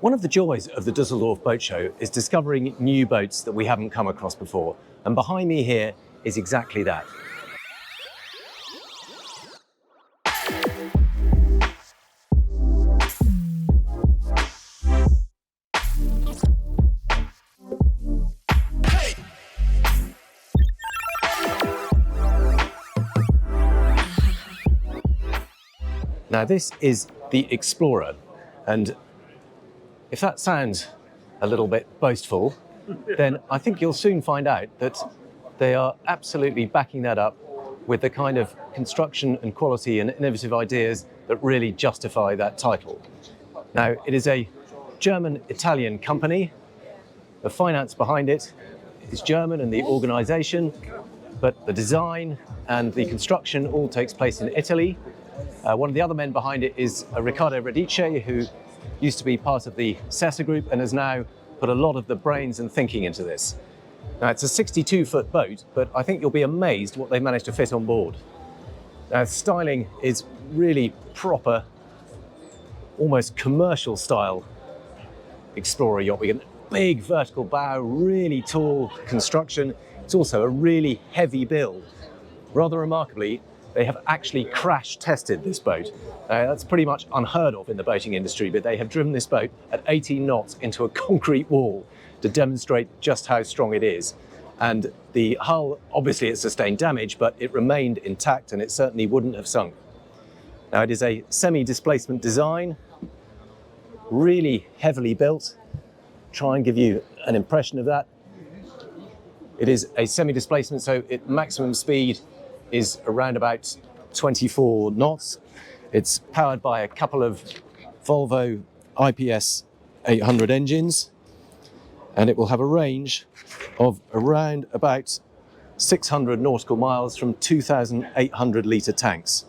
One of the joys of the Düsseldorf Boat Show is discovering new boats that we haven't come across before. And behind me here is exactly that. Now this is the Explorer, and if that sounds a little bit boastful, then I think you'll soon find out that they are absolutely backing that up with the kind of construction and quality and innovative ideas that really justify that title. Now, it is a German-Italian company. The finance behind it is German and the organization, but the design and the construction all takes place in Italy. One of the other men behind it is Riccardo Radice, who used to be part of the Sessa Group and has now put a lot of the brains and thinking into this. Now, it's a 62-foot boat, but I think you'll be amazed what they've managed to fit on board. Now, styling is really proper, almost commercial style Explorer yacht. We get a big vertical bow, really tall construction. It's also a really heavy build. Rather remarkably, they have actually crash tested this boat. That's pretty much unheard of in the boating industry, but they have driven this boat at 18 knots into a concrete wall to demonstrate just how strong it is. And the hull, obviously it sustained damage, but it remained intact and it certainly wouldn't have sunk. Now it is a semi-displacement design, really heavily built. Try and give you an impression of that. It is a semi-displacement, so its maximum speed is around about 24 knots. It's powered by a couple of Volvo IPS 800 engines, and it will have a range of around about 600 nautical miles from 2,800 litre tanks.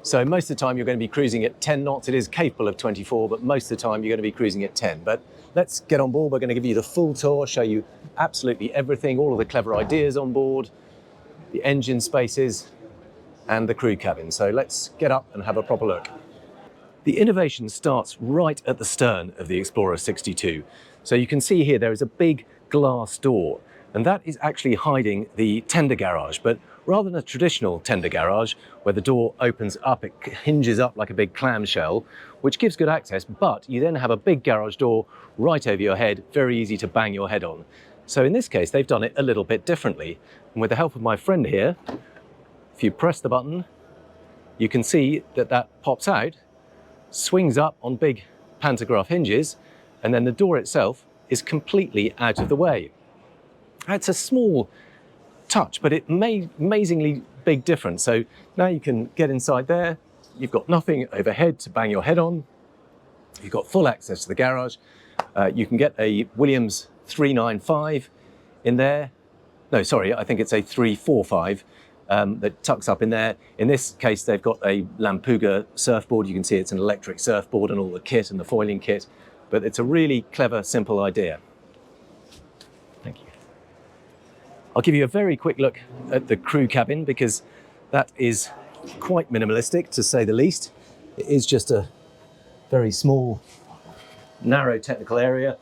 So most of the time you're going to be cruising at 10 knots. It is capable of 24, but most of the time you're going to be cruising at 10. But let's get on board. We're going to give you the full tour, show you absolutely everything, all of the clever ideas on board, the engine spaces and the crew cabin. So let's get up and have a proper look. The innovation starts right at the stern of the Explorer 62. So you can see here there is a big glass door, and that is actually hiding the tender garage. But rather than a traditional tender garage where the door opens up, it hinges up like a big clamshell, which gives good access, but you then have a big garage door right over your head, very easy to bang your head on. So in this case, they've done it a little bit differently. And with the help of my friend here, if you press the button, you can see that that pops out, swings up on big pantograph hinges, and then the door itself is completely out of the way. It's a small touch, but it made amazingly big difference. So now you can get inside there. You've got nothing overhead to bang your head on. You've got full access to the garage. You can get a Williams 395 in there. No, sorry, I think it's a 345 that tucks up in there. In this case, they've got a Lampuga surfboard. You can see it's an electric surfboard and all the kit and the foiling kit, but it's a really clever, simple idea. Thank you. I'll give you a very quick look at the crew cabin because that is quite minimalistic, to say the least. It is just a very small, narrow technical area.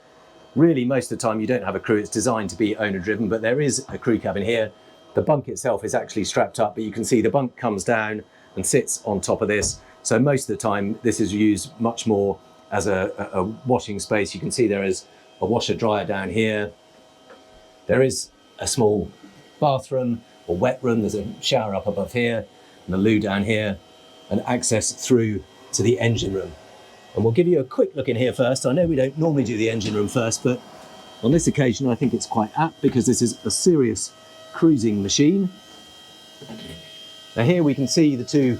Really, most of the time you don't have a crew. It's designed to be owner-driven, but there is a crew cabin here. The bunk itself is actually strapped up, but you can see the bunk comes down and sits on top of this. So most of the time, this is used much more as a washing space. You can see there is a washer-dryer down here. There is a small bathroom or wet room. There's a shower up above here and a loo down here, and access through to the engine room. And we'll give you a quick look in here first. I know we don't normally do the engine room first, but on this occasion I think it's quite apt because this is a serious cruising machine. Now here we can see the two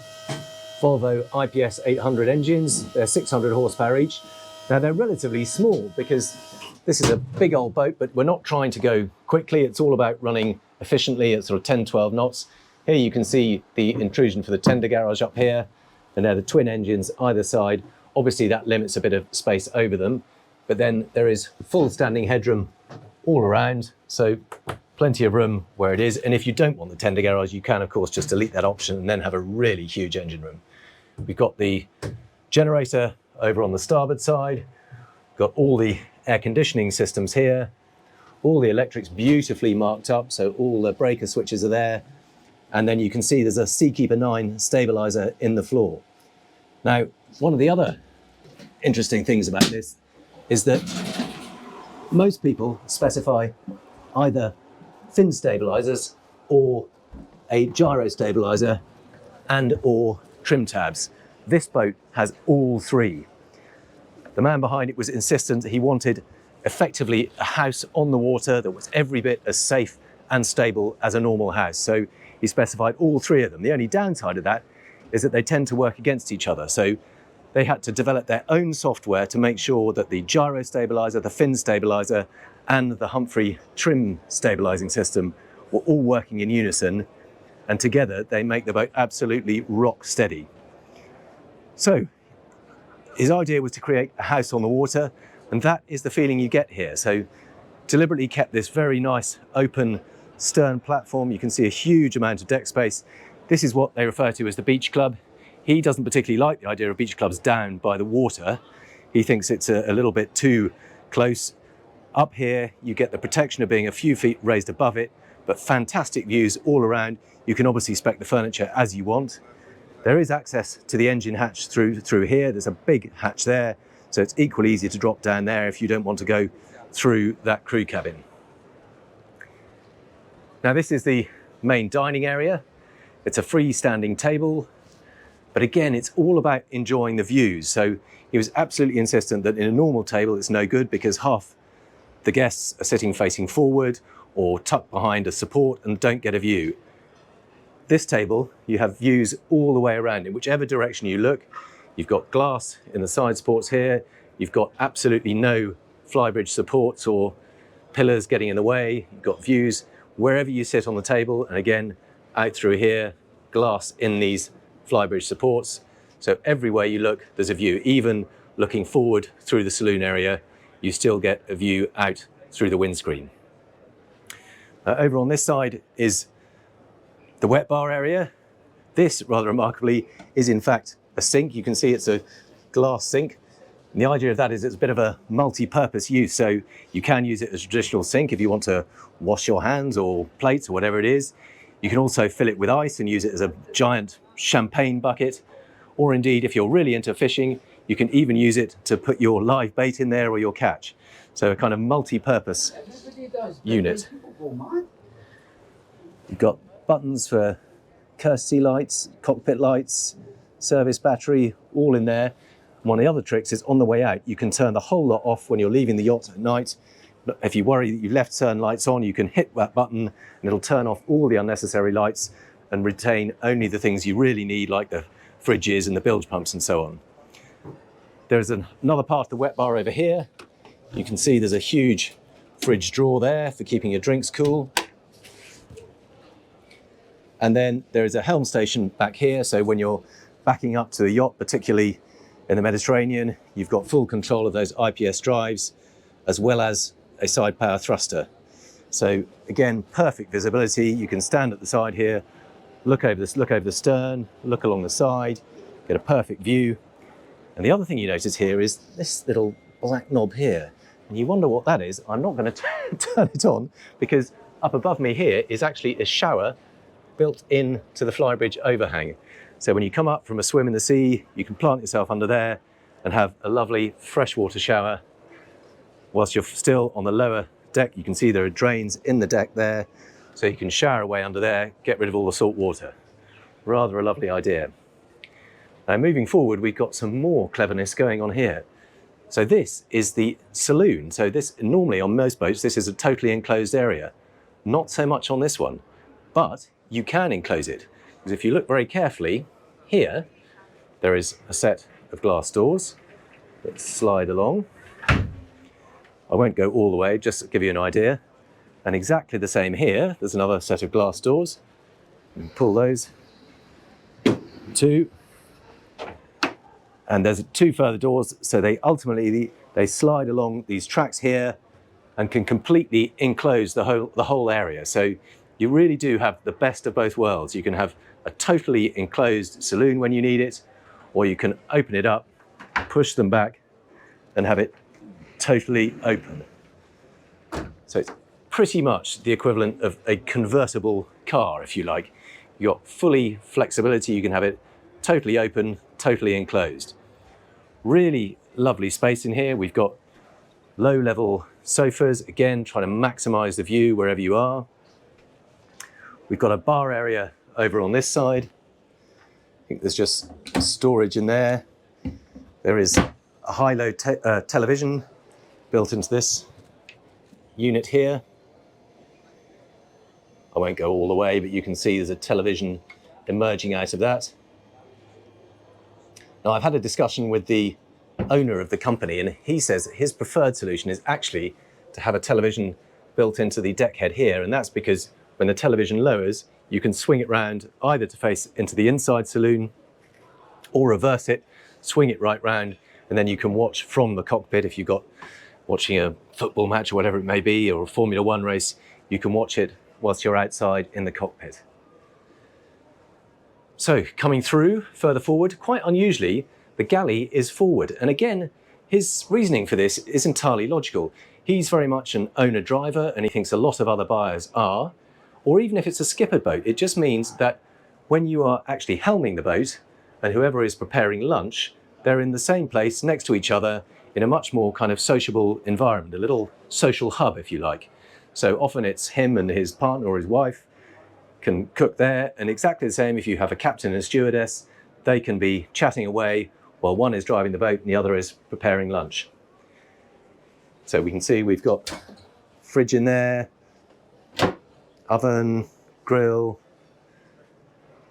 Volvo IPS 800 engines. They're 600 horsepower each. Now they're relatively small because this is a big old boat, but we're not trying to go quickly. It's all about running efficiently at sort of 10, 12 knots. Here you can see the intrusion for the tender garage up here, and they're the twin engines either side. Obviously that limits a bit of space over them, but then there is full standing headroom all around, so plenty of room where it is. And if you don't want the tender garage, you can of course just delete that option and then have a really huge engine room. We've got the generator over on the starboard side. Got all the air conditioning systems here, all the electrics beautifully marked up, so all the breaker switches are there. And then you can see there's a Seakeeper 9 stabilizer in the floor. Now, one of the other interesting things about this is that most people specify either fin stabilizers or a gyro stabilizer and or trim tabs. This boat has all three. The man behind it was insistent that he wanted effectively a house on the water that was every bit as safe and stable as a normal house. So he specified all three of them. The only downside of that is that they tend to work against each other. So they had to develop their own software to make sure that the gyro stabilizer, the fin stabilizer, and the Humphrey trim stabilizing system were all working in unison, and together they make the boat absolutely rock steady. So his idea was to create a house on the water, and that is the feeling you get here. So deliberately kept this very nice open stern platform. You can see a huge amount of deck space. This is what they refer to as the beach club. He doesn't particularly like the idea of beach clubs down by the water. He thinks it's a little bit too close. Up here, you get the protection of being a few feet raised above it, but fantastic views all around. You can obviously spec the furniture as you want. There is access to the engine hatch through here. There's a big hatch there, so it's equally easy to drop down there if you don't want to go through that crew cabin. Now, this is the main dining area. It's a freestanding table, but again, it's all about enjoying the views. So he was absolutely insistent that in a normal table, it's no good because half the guests are sitting facing forward or tucked behind a support and don't get a view. This table, you have views all the way around. In whichever direction you look, you've got glass in the side supports here. You've got absolutely no flybridge supports or pillars getting in the way. You've got views wherever you sit on the table. And again, out through here, glass in these flybridge supports. So everywhere you look, there's a view. Even looking forward through the saloon area, you still get a view out through the windscreen. Over on this side is the wet bar area. This, rather remarkably, is in fact a sink. You can see it's a glass sink. And the idea of that is it's a bit of a multi-purpose use. So you can use it as a traditional sink if you want to wash your hands or plates or whatever it is. You can also fill it with ice and use it as a giant champagne bucket. Or indeed, if you're really into fishing, you can even use it to put your live bait in there or your catch. So a kind of multi-purpose unit. You've got buttons for courtesy lights, cockpit lights, service battery, all in there. One of the other tricks is on the way out, you can turn the whole lot off when you're leaving the yacht at night. If you worry that you've left certain lights on, you can hit that button and it'll turn off all the unnecessary lights and retain only the things you really need, like the fridges and the bilge pumps and so on. There's another part of the wet bar over here. You can see there's a huge fridge drawer there for keeping your drinks cool. And then there is a helm station back here. So when you're backing up to the yacht, particularly in the Mediterranean, you've got full control of those IPS drives, as well as a side power thruster. So again, perfect visibility. You can stand at the side here, look over the stern, look along the side, get a perfect view. And the other thing you notice here is this little black knob here. And you wonder what that is. I'm not going to turn it on because up above me here is actually a shower built into the flybridge overhang. So when you come up from a swim in the sea, you can plant yourself under there and have a lovely freshwater shower. Whilst you're still on the lower deck, you can see there are drains in the deck there, so you can shower away under there, get rid of all the salt water. Rather a lovely idea. Now moving forward, we've got some more cleverness going on here. So this is the saloon. So this, normally on most boats, this is a totally enclosed area. Not so much on this one, but you can enclose it. Because if you look very carefully, here, there is a set of glass doors that slide along. I won't go all the way, just to give you an idea. And exactly the same here, there's another set of glass doors. You can pull those, two. And there's two further doors, so they ultimately, they slide along these tracks here and can completely enclose the whole area. So you really do have the best of both worlds. You can have a totally enclosed saloon when you need it, or you can open it up push them back and have it totally open. So it's pretty much the equivalent of a convertible car, if you like. You've got fully flexibility, you can have it totally open, totally enclosed. Really lovely space in here. We've got low-level sofas, again, trying to maximize the view wherever you are. We've got a bar area over on this side. I think there's just storage in there. There is a high-low television built into this unit here. I won't go all the way, but you can see there's a television emerging out of that. Now, I've had a discussion with the owner of the company, and he says that his preferred solution is actually to have a television built into the deck head here, and that's because when the television lowers, you can swing it round either to face into the inside saloon or reverse it, swing it right round, and then you can watch from the cockpit. If you've got watching a football match or whatever it may be, or a Formula One race, you can watch it whilst you're outside in the cockpit. So coming through further forward, quite unusually, the galley is forward. And again, his reasoning for this is entirely logical. He's very much an owner-driver, and he thinks a lot of other buyers are. Or even if it's a skippered boat, it just means that when you are actually helming the boat, and whoever is preparing lunch, they're in the same place next to each other in a much more kind of sociable environment, a little social hub, if you like. So often it's him and his partner or his wife can cook there, and exactly the same if you have a captain and a stewardess, they can be chatting away while one is driving the boat and the other is preparing lunch. So we can see we've got fridge in there, oven, grill,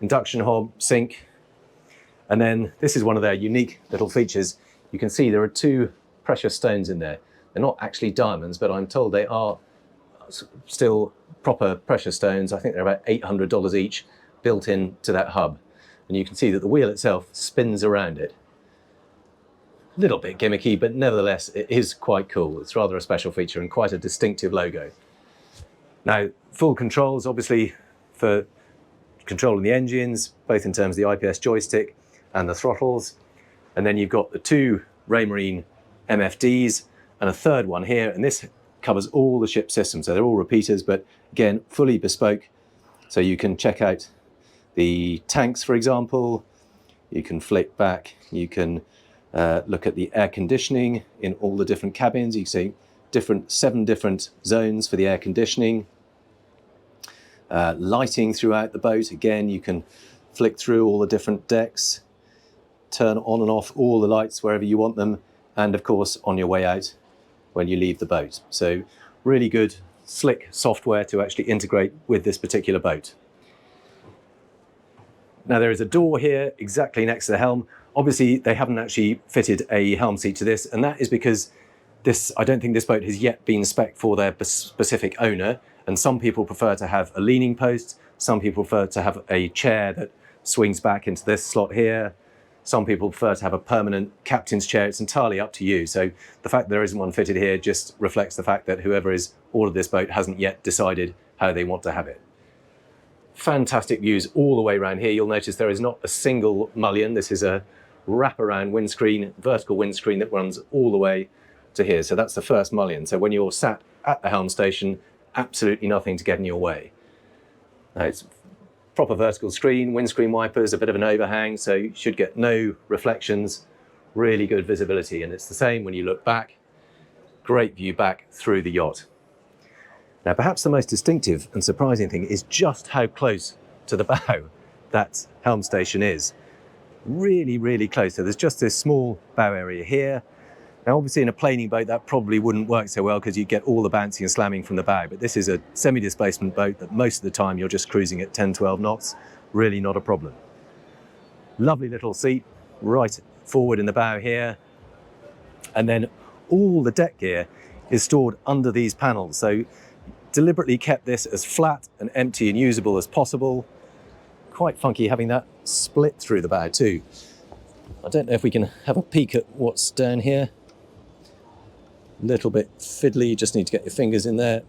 induction hob, sink, and then this is one of their unique little features. You can see there are two precious stones in there. They're not actually diamonds, but I'm told they are still proper precious stones. I think they're about $800 each, built into that hub. And you can see that the wheel itself spins around it. A little bit gimmicky, but nevertheless, it is quite cool. It's rather a special feature and quite a distinctive logo. Now, full controls, obviously, for controlling the engines, both in terms of the IPS joystick and the throttles. And then you've got the two Raymarine MFDs and a third one here, and this covers all the ship systems. So they're all repeaters, but again, fully bespoke. So you can check out the tanks, for example. You can flick back. You can look at the air conditioning in all the different cabins. You can see 7 different zones for the air conditioning. Lighting throughout the boat. Again, you can flick through all the different decks, turn on and off all the lights wherever you want them, and of course on your way out when you leave the boat. So really good, slick software to actually integrate with this particular boat. Now there is a door here exactly next to the helm. Obviously they haven't actually fitted a helm seat to this, and that is because I don't think this boat has yet been spec'd for their specific owner, and some people prefer to have a leaning post, some people prefer to have a chair that swings back into this slot here, some people prefer to have a permanent captain's chair. It's entirely up to you. So the fact there isn't one fitted here just reflects the fact that whoever has ordered this boat hasn't yet decided how they want to have it. Fantastic views all the way around here. You'll notice there is not a single mullion. This is a wraparound windscreen, vertical windscreen that runs all the way to here. So that's the first mullion. So when you're sat at the helm station, absolutely nothing to get in your way. Now it's proper vertical screen, windscreen wipers, a bit of an overhang, so you should get no reflections, really good visibility. And it's the same when you look back, great view back through the yacht. Now, perhaps the most distinctive and surprising thing is just how close to the bow that helm station is. Really, really close. So there's just this small bow area here. Now, obviously in a planing boat, that probably wouldn't work so well because you get all the bouncing and slamming from the bow. But this is a semi-displacement boat that most of the time you're just cruising at 10, 12 knots. Really not a problem. Lovely little seat right forward in the bow here. And then all the deck gear is stored under these panels. So deliberately kept this as flat and empty and usable as possible. Quite funky having that split through the bow too. I don't know if we can have a peek at what's down here. A little bit fiddly, you just need to get your fingers in there.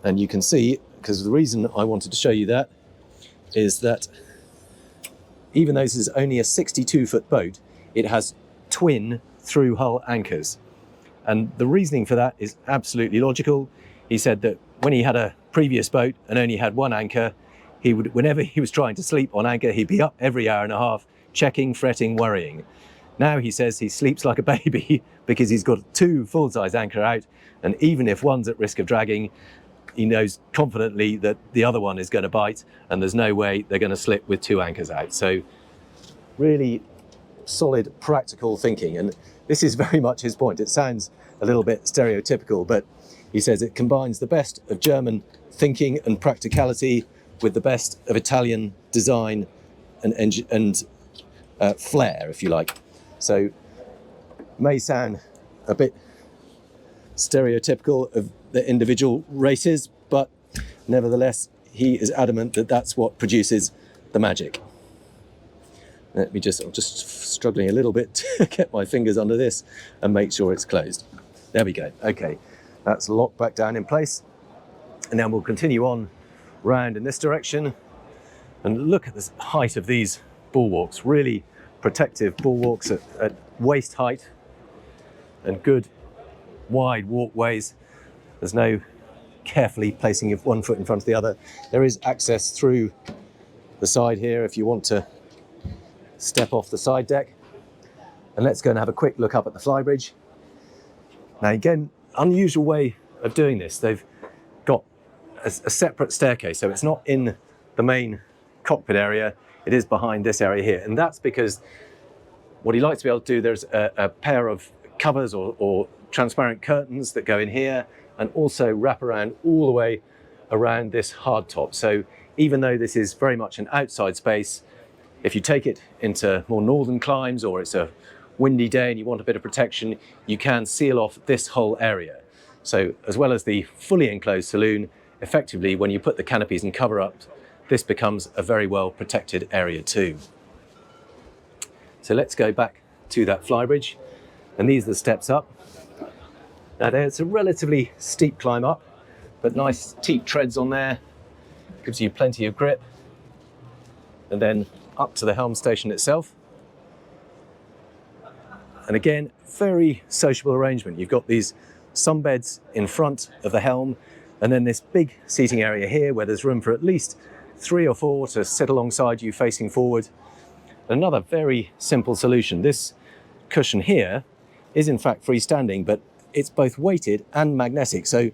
And you can see, because the reason I wanted to show you that is that even though this is only a 62-foot boat, it has twin through hull anchors. And the reasoning for that is absolutely logical. He said that when he had a previous boat and only had one anchor, he would, whenever he was trying to sleep on anchor, he'd be up every hour and a half, checking, fretting, worrying. Now he says he sleeps like a baby because he's got two full-size anchor out, and even if one's at risk of dragging, he knows confidently that the other one is going to bite, and there's no way they're going to slip with two anchors out. So really solid, practical thinking. And this is very much his point. It sounds a little bit stereotypical, but he says it combines the best of German thinking and practicality with the best of Italian design and flair, if you like. So may sound a bit stereotypical of the individual races, but nevertheless, he is adamant that that's what produces the magic. I'm just struggling a little bit to get my fingers under this and make sure it's closed. There we go. Okay, that's locked back down in place. And then we'll continue on round in this direction and look at the height of these bulwarks. Really protective bulwarks at waist height and good wide walkways. There's no carefully placing of one foot in front of the other. There is access through the side here if you want to step off the side deck. And let's go and have a quick look up at the flybridge. Now again, unusual way of doing this. They've got a separate staircase, so it's not in the main cockpit area, it is behind this area here. And that's because what he likes to be able to do, there's a pair of covers or transparent curtains that go in here and also wrap around all the way around this hard top. So even though this is very much an outside space, if you take it into more northern climes or it's a windy day and you want a bit of protection, you can seal off this whole area. So as well as the fully enclosed saloon, effectively when you put the canopies and cover up, this becomes a very well protected area too. So let's go back to that flybridge, and these are the steps up. Now there's a relatively steep climb up, but nice teak treads on there, gives you plenty of grip. And then up to the helm station itself. And again, very sociable arrangement. You've got these sunbeds in front of the helm, and then this big seating area here where there's room for at least 3 or 4 to sit alongside you facing forward. Another very simple solution. This cushion here is in fact freestanding, but it's both weighted and magnetic. So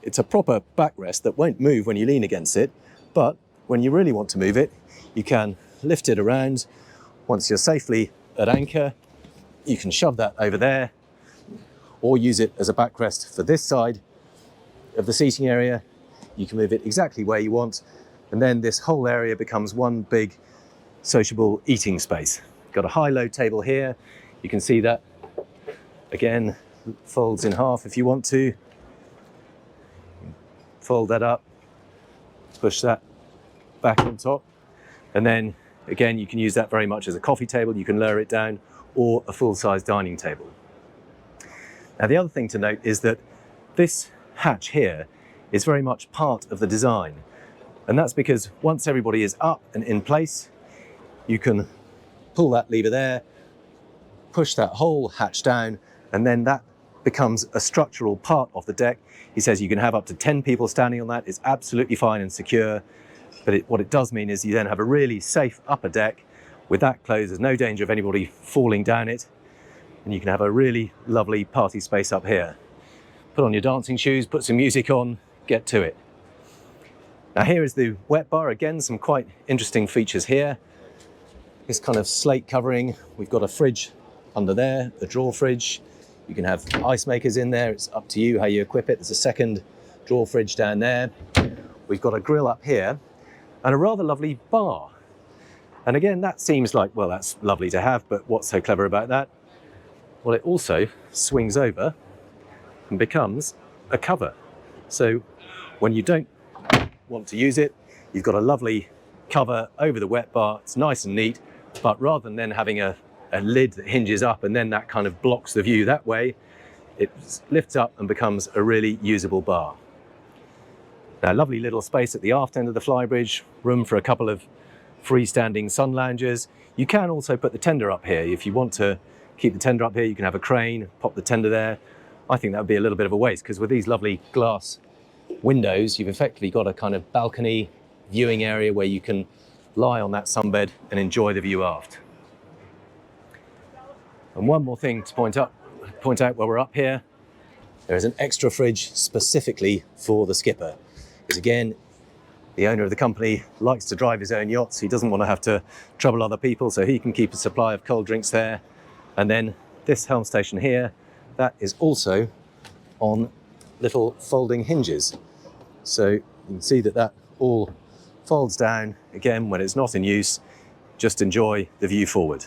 it's a proper backrest that won't move when you lean against it. But when you really want to move it, you can lift it around. Once you're safely at anchor, you can shove that over there or use it as a backrest for this side of the seating area. You can move it exactly where you want. And then this whole area becomes one big sociable eating space. Got a high-low table here. You can see that, again, folds in half if you want to. Fold that up, push that back on top. And then, again, you can use that very much as a coffee table. You can lower it down, or a full-size dining table. Now, the other thing to note is that this hatch here is very much part of the design. And that's because once everybody is up and in place, you can pull that lever there, push that whole hatch down, and then that becomes a structural part of the deck. He says you can have up to 10 people standing on that. It's absolutely fine and secure. But what it does mean is you then have a really safe upper deck. With that closed, there's no danger of anybody falling down it. And you can have a really lovely party space up here. Put on your dancing shoes, put some music on, get to it. Now here is the wet bar. Again, some quite interesting features here. This kind of slate covering. We've got a fridge under there, a drawer fridge. You can have ice makers in there. It's up to you how you equip it. There's a second drawer fridge down there. We've got a grill up here and a rather lovely bar. And again, that seems like, well, that's lovely to have, but what's so clever about that? Well, it also swings over and becomes a cover. So when you don't want to use it, you've got a lovely cover over the wet bar. It's nice and neat, but rather than then having a lid that hinges up and then that kind of blocks the view that way, it lifts up and becomes a really usable bar. Now, lovely little space at the aft end of the flybridge, room for a couple of freestanding sun loungers. You can also put the tender up here. If you want to keep the tender up here, you can have a crane, pop the tender there. I think that would be a little bit of a waste, because with these lovely glass windows, you've effectively got a kind of balcony viewing area where you can lie on that sunbed and enjoy the view aft. And one more thing to point out while we're up here, there is an extra fridge specifically for the skipper. Because again, the owner of the company likes to drive his own yachts. He doesn't want to have to trouble other people, so he can keep a supply of cold drinks there. And then this helm station here, that is also on little folding hinges. So you can see that that all folds down. Again, when it's not in use, just enjoy the view forward.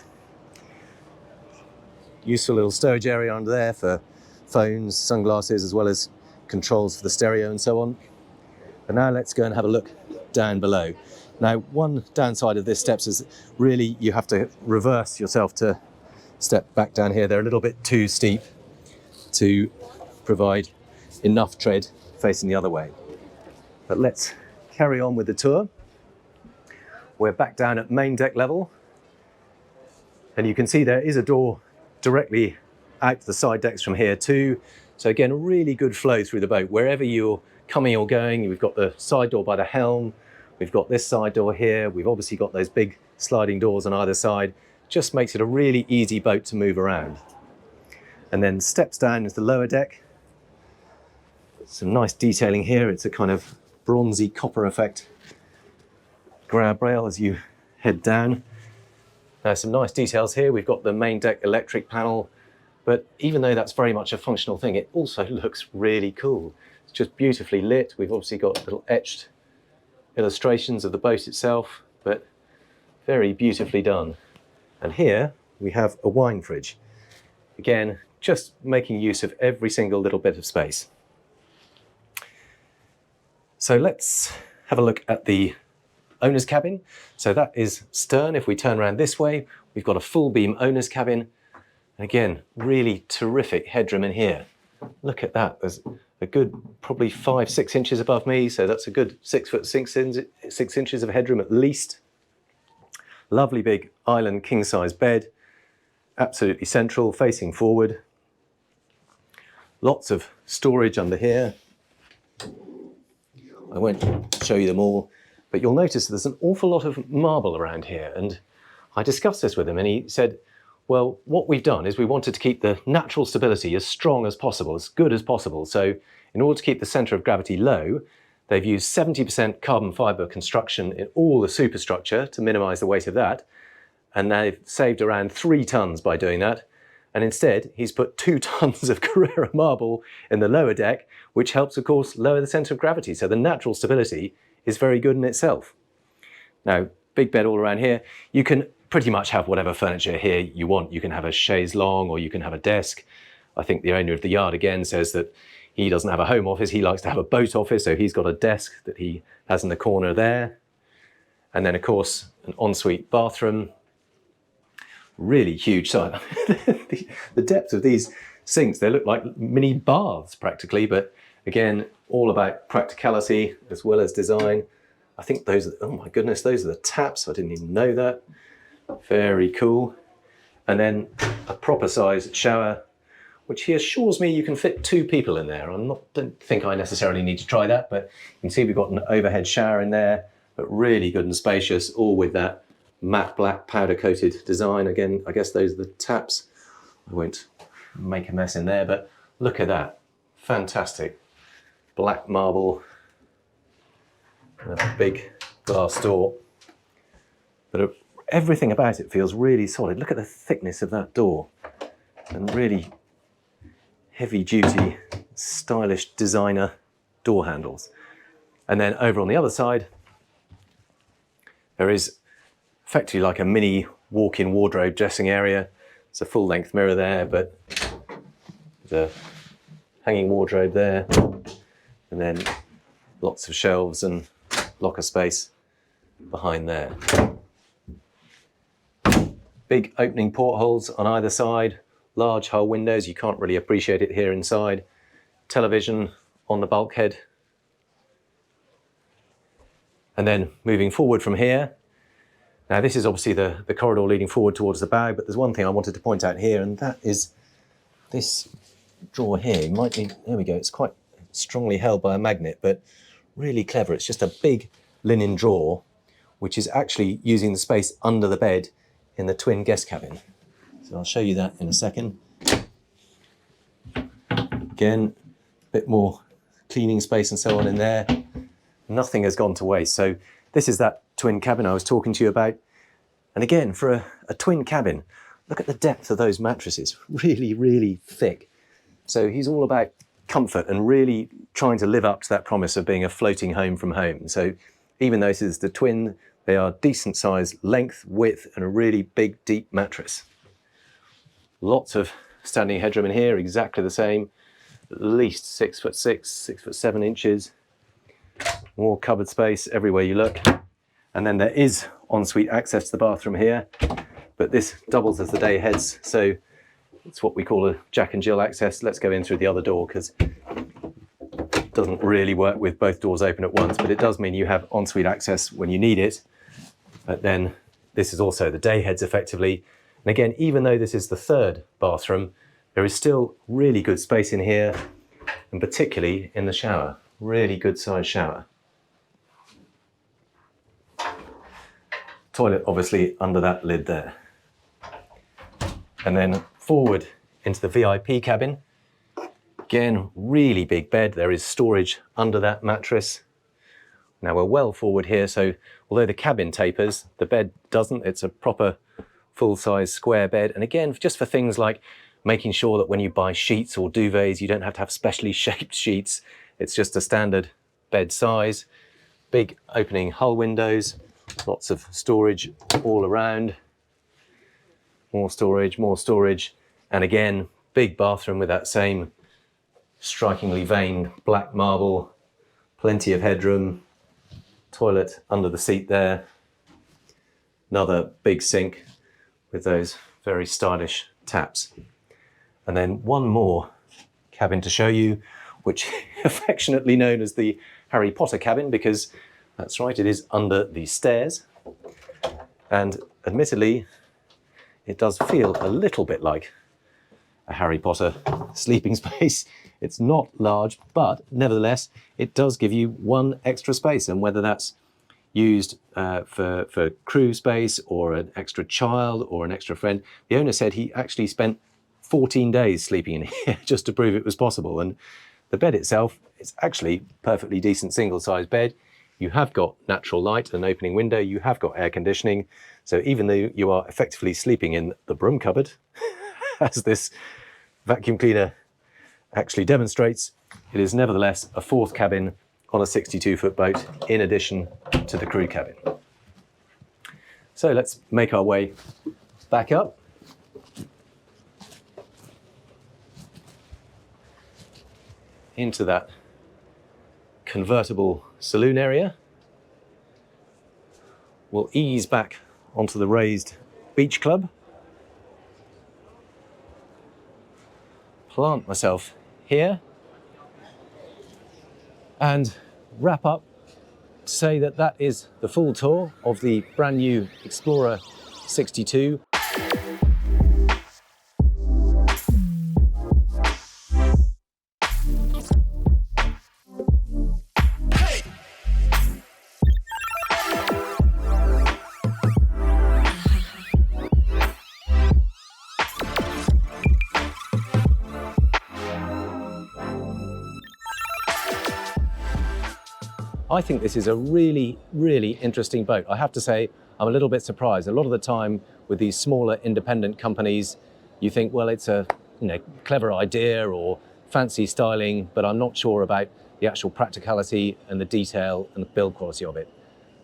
Useful little stowage area under there for phones, sunglasses, as well as controls for the stereo and so on. But now let's go and have a look down below. Now, one downside of this steps is really you have to reverse yourself to step back down here. They're a little bit too steep to provide enough tread facing the other way. But let's carry on with the tour. We're back down at main deck level, and you can see there is a door directly out to the side decks from here too. So again, a really good flow through the boat. Wherever you're coming or going, we've got the side door by the helm, we've got this side door here, we've obviously got those big sliding doors on either side. Just makes it a really easy boat to move around. And then steps down into the lower deck. Some nice detailing here. It's a kind of bronzy copper effect grab rail as you head down. Some nice details here. We've got the main deck electric panel, but even though that's very much a functional thing, it also looks really cool. It's just beautifully lit. We've obviously got little etched illustrations of the boat itself, but very beautifully done. And here we have a wine fridge. Again, just making use of every single little bit of space. So let's have a look at the owner's cabin. So that is stern. If we turn around this way, we've got a full beam owner's cabin. And again, really terrific headroom in here. Look at that. There's a good probably 5-6 inches above me. So that's a good 6 foot 6 inches of headroom at least. Lovely big island king size bed. Absolutely central, facing forward. Lots of storage under here. I won't show you them all, but you'll notice there's an awful lot of marble around here. And I discussed this with him and he said, well, what we've done is we wanted to keep the natural stability as strong as possible, as good as possible. So in order to keep the center of gravity low, they've used 70% carbon fiber construction in all the superstructure to minimize the weight of that. And they've saved around 3 tons by doing that. And instead, he's put 2 tons of Carrara marble in the lower deck, which helps, of course, lower the center of gravity. So the natural stability is very good in itself. Now, big bed all around here. You can pretty much have whatever furniture here you want. You can have a chaise longue or you can have a desk. I think the owner of the yard again says that he doesn't have a home office. He likes to have a boat office. So he's got a desk that he has in the corner there. And then, of course, an ensuite bathroom. Really huge size. The depth of these sinks, they look like mini baths practically, but again, all about practicality as well as design. I think those are, oh my goodness, those are the taps. I didn't even know that. Very cool. And then a proper sized shower, which he assures me you can fit 2 people in there. Don't think I necessarily need to try that, but you can see we've got an overhead shower in there, but really good and spacious, all with that matte black powder coated design. Again, I guess those are the taps. I won't make a mess in there, but look at that. Fantastic. Black marble, and a big glass door. But everything about it feels really solid. Look at the thickness of that door. And really heavy duty, stylish designer door handles. And then over on the other side, there is effectively like a mini walk-in wardrobe dressing area. It's a full-length mirror there, but there's a hanging wardrobe there, and then lots of shelves and locker space behind there. Big opening portholes on either side, large hull windows. You can't really appreciate it here inside. Television on the bulkhead. And then moving forward from here, Now this is obviously the corridor leading forward towards the bow, but there's one thing I wanted to point out here, and that is this drawer here. You might need, there we go, it's quite strongly held by a magnet, but really clever. It's just a big linen drawer, which is actually using the space under the bed in the twin guest cabin. So I'll show you that in a second. Again, a bit more cleaning space and so on in there. Nothing has gone to waste. So this is that twin cabin I was talking to you about. And again, for a twin cabin, look at the depth of those mattresses, really, really thick. So he's all about comfort and really trying to live up to that promise of being a floating home from home. So even though this is the twin, they are decent size length, width, and a really big, deep mattress. Lots of standing headroom in here, exactly the same. At least 6'6", 6'7" inches. More cupboard space everywhere you look. And then there is ensuite access to the bathroom here, but this doubles as the day aheads. So it's what we call a Jack and Jill access. Let's go in through the other door because it doesn't really work with both doors open at once, but it does mean you have ensuite access when you need it. But then this is also the day heads effectively. And again, even though this is the third bathroom, there is still really good space in here, and particularly in the shower. Really good sized shower. Toilet obviously under that lid there. And then forward into the VIP cabin. Again, really big bed. There is storage under that mattress. Now we're well forward here, so although the cabin tapers, the bed doesn't. It's a proper full-size square bed. And again, just for things like making sure that when you buy sheets or duvets, you don't have to have specially shaped sheets. It's just a standard bed size. Big opening hull windows, lots of storage all around. More storage. And again, big bathroom with that same strikingly veined black marble, plenty of headroom, toilet under the seat there. Another big sink with those very stylish taps. And then one more cabin to show you, which affectionately known as the Harry Potter cabin, because that's right, it is under the stairs. And admittedly, it does feel a little bit like a Harry Potter sleeping space. It's not large, but nevertheless, it does give you one extra space. And whether that's used for crew space or an extra child or an extra friend, the owner said he actually spent 14 days sleeping in here just to prove it was possible. And the bed itself, it's actually perfectly decent single-sized bed. You have got natural light, an opening window, you have got air conditioning. So even though you are effectively sleeping in the broom cupboard, as this vacuum cleaner actually demonstrates, it is nevertheless a fourth cabin on a 62-foot boat in addition to the crew cabin. So let's make our way back up. Into that convertible saloon area. We'll ease back onto the raised beach club. Plant myself here and wrap up to say that that is the full tour of the brand new Explorer 62. I think this is a really, really interesting boat. I have to say, I'm a little bit surprised. A lot of the time with these smaller independent companies, you think, well, it's a clever idea or fancy styling, but I'm not sure about the actual practicality and the detail and the build quality of it.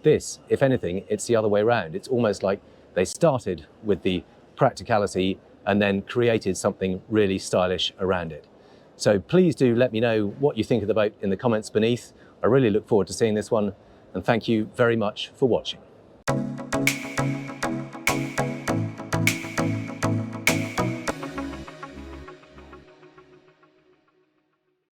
This, if anything, it's the other way around. It's almost like they started with the practicality and then created something really stylish around it. So please do let me know what you think of the boat in the comments beneath. I really look forward to seeing this one, and thank you very much for watching.